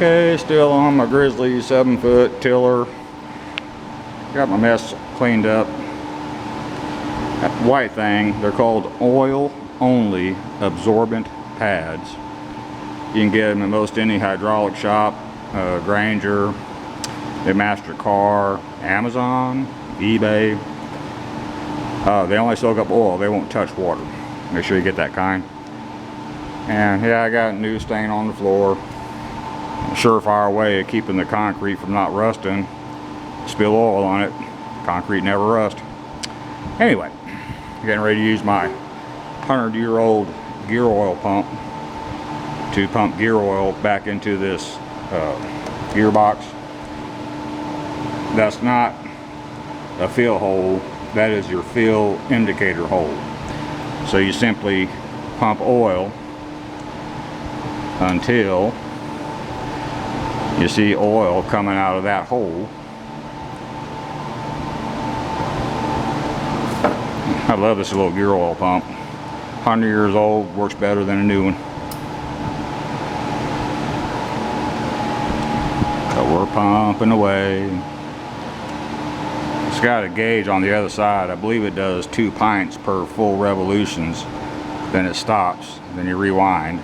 Okay, still on my Grizzly 7-foot tiller. Got my mess cleaned up. That white thing, they're called oil only absorbent pads. You can get them in most any hydraulic shop, Granger, they Master Car, Amazon, eBay. They only soak up oil, they won't touch water. Make sure you get that kind. And yeah, I got a new stain on the floor. A surefire way of keeping the concrete from not rusting. Spill oil on it, concrete never rust. Anyway, getting ready to use my 100-year-old gear oil pump to pump gear oil back into this gearbox. That's not a fill hole, that is your fill indicator hole. So you simply pump oil until you see oil coming out of that hole. I love this little gear oil pump. 100 years old, works better than a new one. So we're pumping away. It's got a gauge on the other side. I believe it does 2 pints per full revolutions. Then it stops, then you rewind.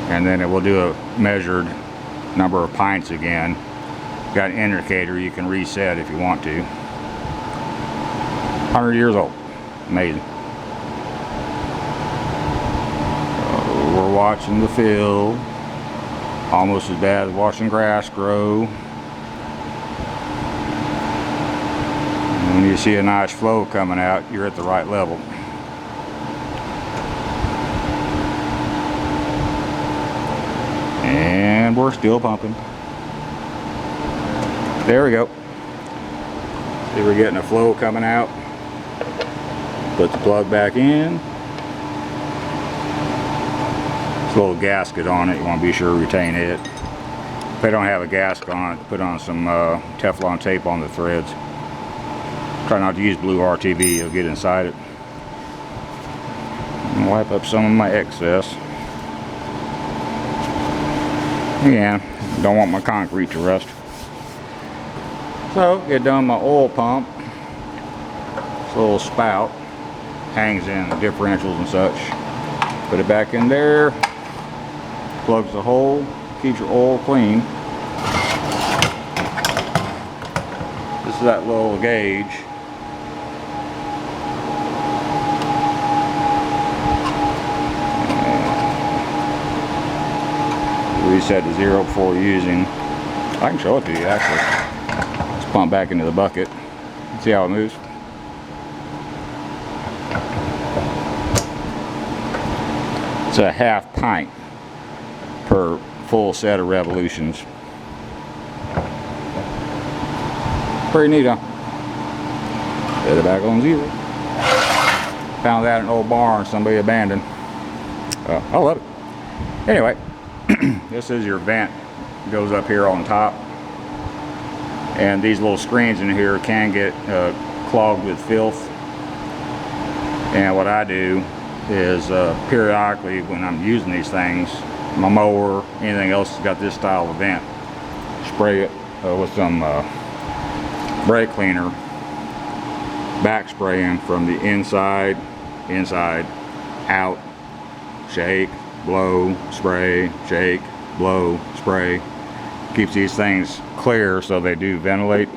And then it will do a measured number of pints again. Got an indicator you can reset if you want to. 100 years old. Amazing. We're watching the fill. Almost as bad as watching grass grow. And when you see a nice flow coming out, you're at the right level. And we're still pumping. There we go. See, we're getting a flow coming out. Put the plug back in. There's a little gasket on it. You want to be sure to retain it. If they don't have a gasket on it, put on some Teflon tape on the threads. Try not to use blue RTV. You'll get inside it. And wipe up some of my excess. Yeah, don't want my concrete to rust. So, get done my oil pump. This little spout hangs in the differentials and such. Put it back in there. Plugs the hole. Keeps your oil clean. This is that little gauge. Reset to 0 before using. I can show it to you actually. Let's pump back into the bucket. See how it moves. It's a ½ pint per full set of revolutions. Pretty neat, huh? Set it back on 0. Found that in an old barn somebody abandoned. I love it. Anyway. This is your vent. It goes up here on top, and these little screens in here can get clogged with filth. And what I do is periodically when I'm using these things, my mower, anything else that's got this style of vent, spray it with some brake cleaner, back spraying from the inside out, shake, blow, spray, shake, blow, spray. Keeps these things clear so they do ventilate.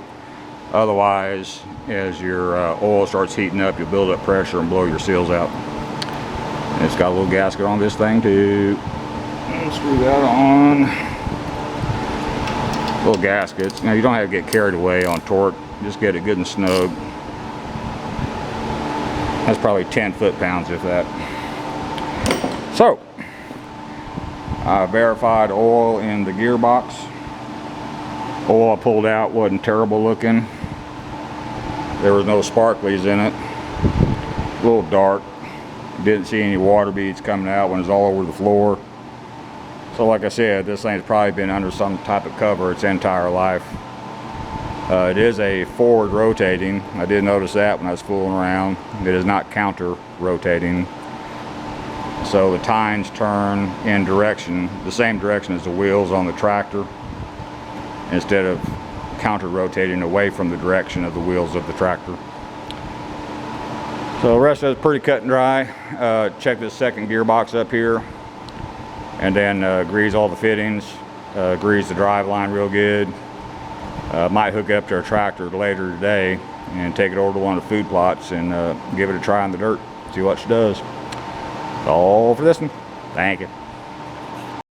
Otherwise, as your oil starts heating up, you'll build up pressure and blow your seals out. And it's got a little gasket on this thing too. Screw that on. Little gaskets. Now you don't have to get carried away on torque. Just get it good and snug. That's probably 10 foot-pounds if that. So, I verified oil in the gearbox. Oil I pulled out wasn't terrible looking. There was no sparklies in it. A little dark. Didn't see any water beads coming out when it was all over the floor. So like I said, this thing's probably been under some type of cover its entire life. It is a forward rotating. I did notice that when I was fooling around. It is not counter rotating. so the tines turn in direction, the same direction as the wheels on the tractor, instead of counter-rotating away from the direction of the wheels of the tractor. So the rest of it's pretty cut and dry. Check this second gearbox up here, and then grease all the fittings, grease the drive line real good. Might hook up to our tractor later today and take it over to one of the food plots and give it a try in the dirt, see what she does. All for this one. Thank you.